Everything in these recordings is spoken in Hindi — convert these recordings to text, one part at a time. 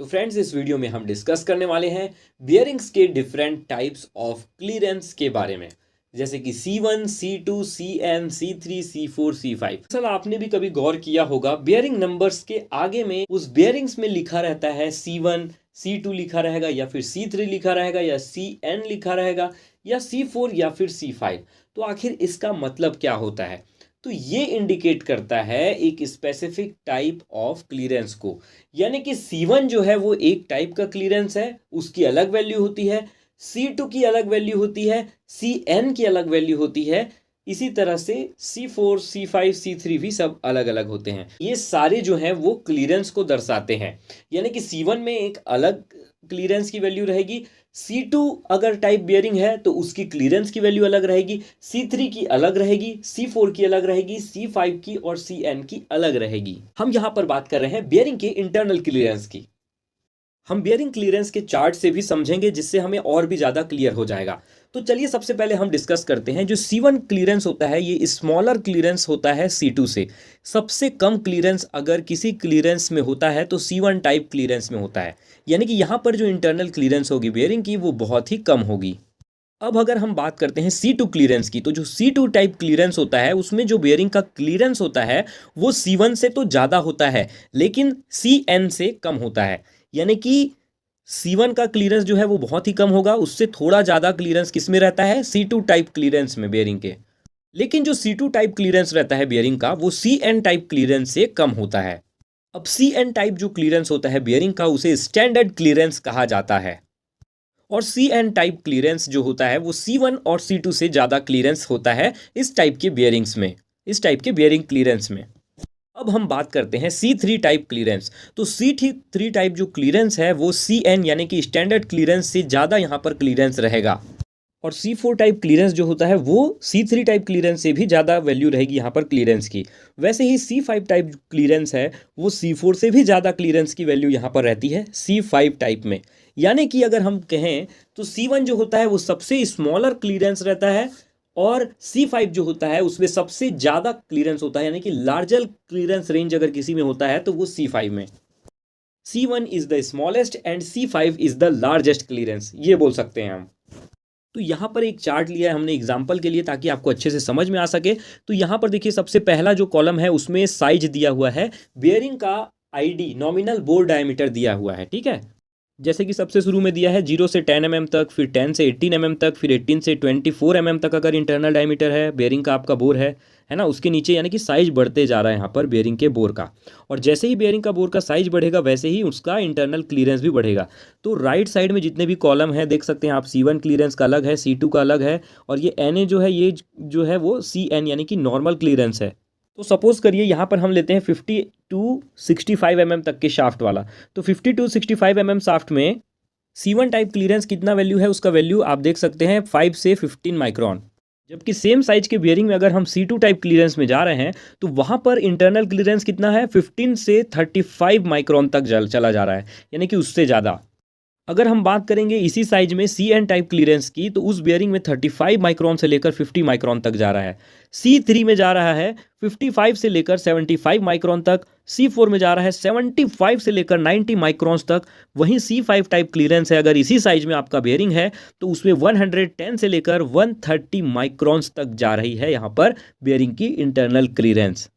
तो फ्रेंड्स, इस वीडियो में हम डिस्कस करने वाले हैं बियरिंग्स के डिफरेंट टाइप्स ऑफ क्लीयरेंस के बारे में, जैसे कि C1, C2, CN, C3, C4, C5। असल आपने भी कभी गौर किया होगा, बियरिंग नंबर्स के आगे में उस बियरिंग्स में लिखा रहता है C1, C2 लिखा रहेगा, या फिर C3 लिखा रहेगा, या CN लिखा रहेगा, या C4 या फिर C5। तो आखिर इसका मतलब क्या होता है? तो ये इंडिकेट करता है एक स्पेसिफिक टाइप ऑफ क्लीयरेंस को, यानी कि C1 जो है वो एक टाइप का क्लीयरेंस है, उसकी अलग वैल्यू होती है। C2 की अलग वैल्यू होती है, CN की अलग वैल्यू होती है। इसी तरह से C4, C5, C3 भी सब अलग अलग होते हैं। ये सारे जो हैं वो क्लीयरेंस को दर्शाते हैं, यानी कि C1 में एक अलग क्लीयरेंस की वैल्यू रहेगी, C2 अगर टाइप बियरिंग है तो उसकी क्लीयरेंस की वैल्यू अलग रहेगी, C3 की अलग रहेगी, C4 की अलग रहेगी, C5 की और CN की अलग रहेगी। हम यहां पर बात कर रहे हैं बियरिंग के इंटरनल क्लीयरेंस की। हम बियरिंग क्लीयरेंस के चार्ट से भी समझेंगे, जिससे हमें और भी ज़्यादा क्लियर हो जाएगा। तो चलिए सबसे पहले हम डिस्कस करते हैं, जो C1 क्लीयरेंस होता है ये स्मॉलर क्लीयरेंस होता है C2 से। सबसे कम क्लीयरेंस अगर किसी क्लीयरेंस में होता है तो C1 टाइप क्लीयरेंस में होता है, यानी कि यहाँ पर जो इंटरनल क्लीयरेंस होगी बियरिंग की वो बहुत ही कम होगी। अब अगर हम बात करते हैं C2 क्लीयरेंस की, तो जो C2 टाइप क्लीयरेंस होता है उसमें जो बियरिंग का क्लीयरेंस होता है वो C1 से तो ज़्यादा होता है, लेकिन CN से कम होता है। यानी कि C1 का क्लीयरेंस जो है वो बहुत ही कम होगा, उससे थोड़ा ज़्यादा क्लीयरेंस किस में रहता है? C2 टाइप क्लीयरेंस में बियरिंग के। लेकिन जो C2 टाइप क्लीयरेंस रहता है बियरिंग का वो CN टाइप क्लीयरेंस से कम होता है। अब CN टाइप जो क्लीयरेंस होता है बियरिंग का उसे स्टैंडर्ड क्लीयरेंस कहा जाता है, और CN टाइप क्लीयरेंस जो होता है वो C1 और C2 से ज़्यादा क्लीयरेंस होता है इस टाइप के बियरिंग्स में, इस टाइप के बियरिंग क्लीयरेंस में। अब हम बात करते हैं C3 टाइप क्लीयरेंस। तो C3 टाइप जो क्लीयरेंस है वो CN यानी कि स्टैंडर्ड क्लीयरेंस से ज़्यादा यहाँ पर क्लीयरेंस रहेगा, और C4 टाइप क्लीयरेंस जो होता है वो C3 टाइप क्लीयरेंस से भी ज़्यादा वैल्यू रहेगी यहाँ पर क्लीयरेंस की। वैसे ही C5 टाइप क्लीयरेंस है वो C4 से भी ज़्यादा क्लीयरेंस की वैल्यू यहाँ पर रहती है C5 टाइप में। यानी कि अगर हम कहें तो C1 जो होता है वो सबसे स्मॉलर क्लीयरेंस रहता है, और C5 जो होता है उसमें सबसे ज़्यादा क्लीयरेंस होता है, यानी कि लार्जर क्लीयरेंस रेंज अगर किसी में होता है तो वो C5 में। C1 is the smallest and C5 is the largest clearance, ये बोल सकते हैं हम। तो यहाँ पर एक चार्ट लिया है हमने एग्जाम्पल के लिए, ताकि आपको अच्छे से समझ में आ सके। तो यहाँ पर देखिए सबसे पहला जो कॉलम है उसमें साइज दिया हुआ है, बियरिंग का ID नॉमिनल बोर डायमीटर दिया हुआ है, ठीक है। जैसे कि सबसे शुरू में दिया है 0 से 10 mm तक, फिर 10 से 18 mm तक, फिर 18 से 24 mm तक अगर इंटरनल डायमीटर है बेयरिंग का आपका बोर है ना, उसके नीचे यानी कि साइज बढ़ते जा रहा है यहाँ पर बेयरिंग के बोर का। और जैसे ही बेयरिंग का बोर का साइज बढ़ेगा वैसे ही उसका इंटरनल क्लीयरेंस भी बढ़ेगा। तो राइट साइड में जितने भी कॉलम है देख सकते हैं आप, C1 क्लीयरेंस का अलग है, C2 का अलग है, और ये NA जो है ये जो है वो CN यानी कि नॉर्मल क्लीयरेंस है। तो सपोज करिए यहाँ पर हम लेते हैं 50 to 65 mm तक के शाफ्ट वाला। तो 50 to 65 mm शाफ्ट में C1 टाइप क्लीयरेंस कितना वैल्यू है, उसका वैल्यू आप देख सकते हैं 5 से 15 माइक्रोन। जबकि सेम साइज के बियरिंग में अगर हम C2 टाइप क्लीयरेंस में जा रहे हैं तो वहाँ पर इंटरनल क्लीयरेंस कितना है? 15 से 35 माइक्रोन तक चला जा रहा है, यानी कि उससे ज़्यादा। अगर हम बात करेंगे इसी साइज में CN टाइप क्लीयरेंस की, तो उस बियरिंग में 35 माइक्रोन से लेकर 50 माइक्रोन तक जा रहा है। C3 में जा रहा है 55 से लेकर 75 माइक्रोन तक, C4 में जा रहा है 75 से लेकर 90 माइक्रोन्स तक। वहीं C5 टाइप क्लीयरेंस है, अगर इसी साइज में आपका बियरिंग है तो उसमें 110 से लेकर 130 माइक्रोन्स तक जा रही है यहाँ पर बियरिंग की इंटरनल क्लीयरेंस।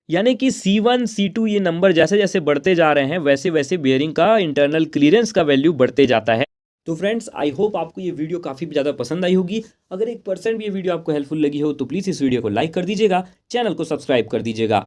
यानी कि C1, C2 ये नंबर जैसे जैसे बढ़ते जा रहे हैं वैसे वैसे बियरिंग का इंटरनल क्लीयरेंस का वैल्यू बढ़ते जाता है। तो फ्रेंड्स, आई होप आपको ये वीडियो काफ़ी ज़्यादा पसंद आई होगी। अगर 1% भी ये वीडियो आपको हेल्पफुल लगी हो तो प्लीज़ इस वीडियो को लाइक कर दीजिएगा, चैनल को सब्सक्राइब कर दीजिएगा।